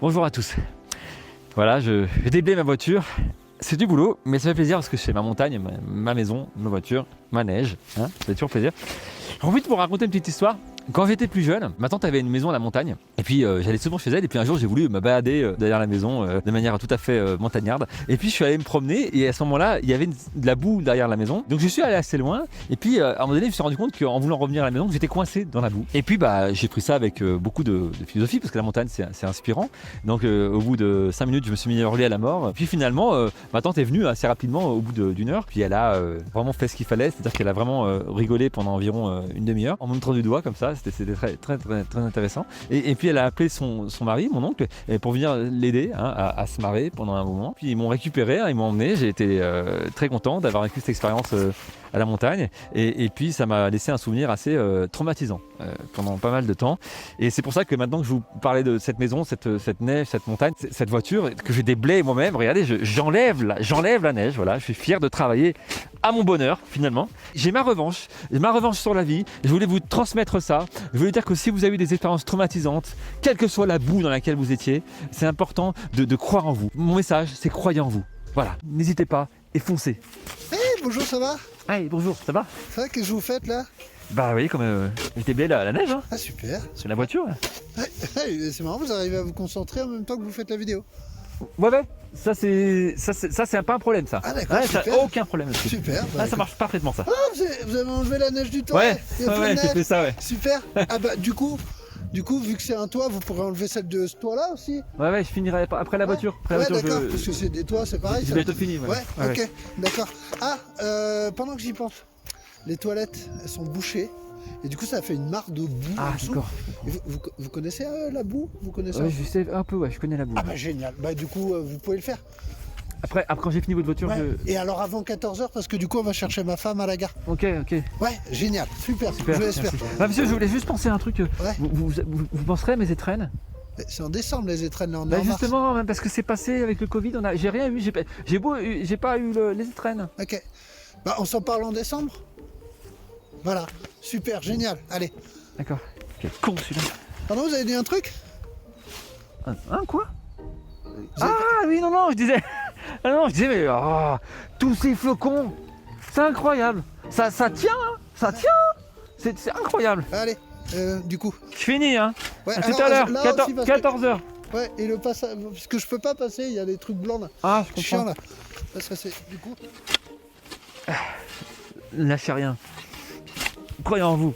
Bonjour à tous. Voilà, je déblaye ma voiture. C'est du boulot, mais ça fait plaisir parce que c'est ma montagne, ma maison, ma voiture, ma neige. Hein, ça fait toujours plaisir. J'en profite pour raconter une petite histoire. Quand j'étais plus jeune, ma tante avait une maison à la montagne. Et puis j'allais souvent chez elle. Et puis un jour, j'ai voulu me balader derrière la maison de manière tout à fait montagnarde. Et puis je suis allé me promener. Et à ce moment-là, il y avait de la boue derrière la maison. Donc je suis allé assez loin. Et puis à un moment donné, je me suis rendu compte qu'en voulant revenir à la maison, j'étais coincé dans la boue. Et puis j'ai pris ça avec beaucoup de philosophie parce que la montagne, c'est inspirant. Donc au bout de 5 minutes, je me suis mis à hurler à la mort. Puis finalement, ma tante est venue assez rapidement au bout d'une heure. Puis elle a vraiment fait ce qu'il fallait. C'est-à-dire qu'elle a vraiment rigolé pendant environ une demi-heure en montrant du doigt comme ça. C'était très intéressant. Et puis elle a appelé son mari, mon oncle, pour venir l'aider à se marrer pendant un moment. Puis ils m'ont récupéré, ils m'ont emmené. J'ai été très content d'avoir vécu cette expérience à la montagne. Et puis ça m'a laissé un souvenir assez traumatisant pendant pas mal de temps. Et c'est pour ça que maintenant que je vous parlais de cette maison, cette neige, cette montagne, cette voiture, que j'ai déblayé moi-même, regardez, j'enlève la neige. Voilà, je suis fier de travailler à mon bonheur finalement. J'ai ma revanche sur la vie. Je voulais vous transmettre ça. Je voulais dire que si vous avez eu des expériences traumatisantes, quelle que soit la boue dans laquelle vous étiez, c'est important de croire en vous. Mon message, c'est croyez en vous. Voilà, n'hésitez pas et foncez. Hey, bonjour, ça va? Hey, bonjour, ça va? Ça va, qu'est-ce que vous faites là? Bah oui, comme j'étais bien la neige, hein, Ah, super. sur la voiture. Là. Ouais, c'est marrant, vous arrivez à vous concentrer en même temps que vous faites la vidéo. Ouais, ça c'est pas un problème ça. Ah, d'accord, Ouais, ça super. aucun problème là-dessus. Super. Ah, ça marche parfaitement ça. Ah, vous avez enlevé la neige du toit? Ouais, Il y a plus de j'ai neige. fait ça, ouais. Super. Ah bah du coup, vu que c'est un toit, vous pourrez enlever celle de ce toit-là aussi. Ouais, je finirai après la voiture. Après la Ouais, voiture, d'accord, parce que c'est des toits, c'est pareil. j'ai ça. bientôt fini. Ouais, ok, d'accord. Ah, pendant que j'y pense, les toilettes, elles sont bouchées. Et du coup, ça fait une mare de boue. Ah, en dessous. d'accord. Et vous connaissez la boue? Vous connaissez Ouais, je sais un peu, ouais, je connais la boue. Ah bah génial. Bah du coup, vous pouvez le faire. Après, quand j'ai fini votre voiture, Ouais. Et alors avant 14h, parce que du coup, on va chercher ma femme à la gare. Ok. Ouais, génial, super, Super. je vous laisse faire. Merci. Ah, monsieur, je voulais juste penser à un truc. Ouais. Vous penserez à mes étrennes? C'est en décembre les étrennes, là, on est Bah en mars. justement, même parce que c'est passé avec le Covid, j'ai rien eu, j'ai pas eu les étrennes. Ok. Bah on s'en parle en décembre. Voilà, super, génial. Allez. D'accord. Quel con celui-là. Pardon, vous avez dit un truc? Quoi? Vous avez- Ah oui, non, je disais. Ah non, je disais, mais tous ces flocons, c'est incroyable. Ça tient, hein, ça tient. C'est incroyable. Allez, du coup. Je finis, hein. Ouais, À tout alors, à l'heure, là aussi, parce que- 14h. Ouais, et le passage, parce que je peux pas passer, il y a des trucs blancs là. Ah, je Chiant comprends. là. Ça c'est, du coup. Lâchez rien. Croyez en vous.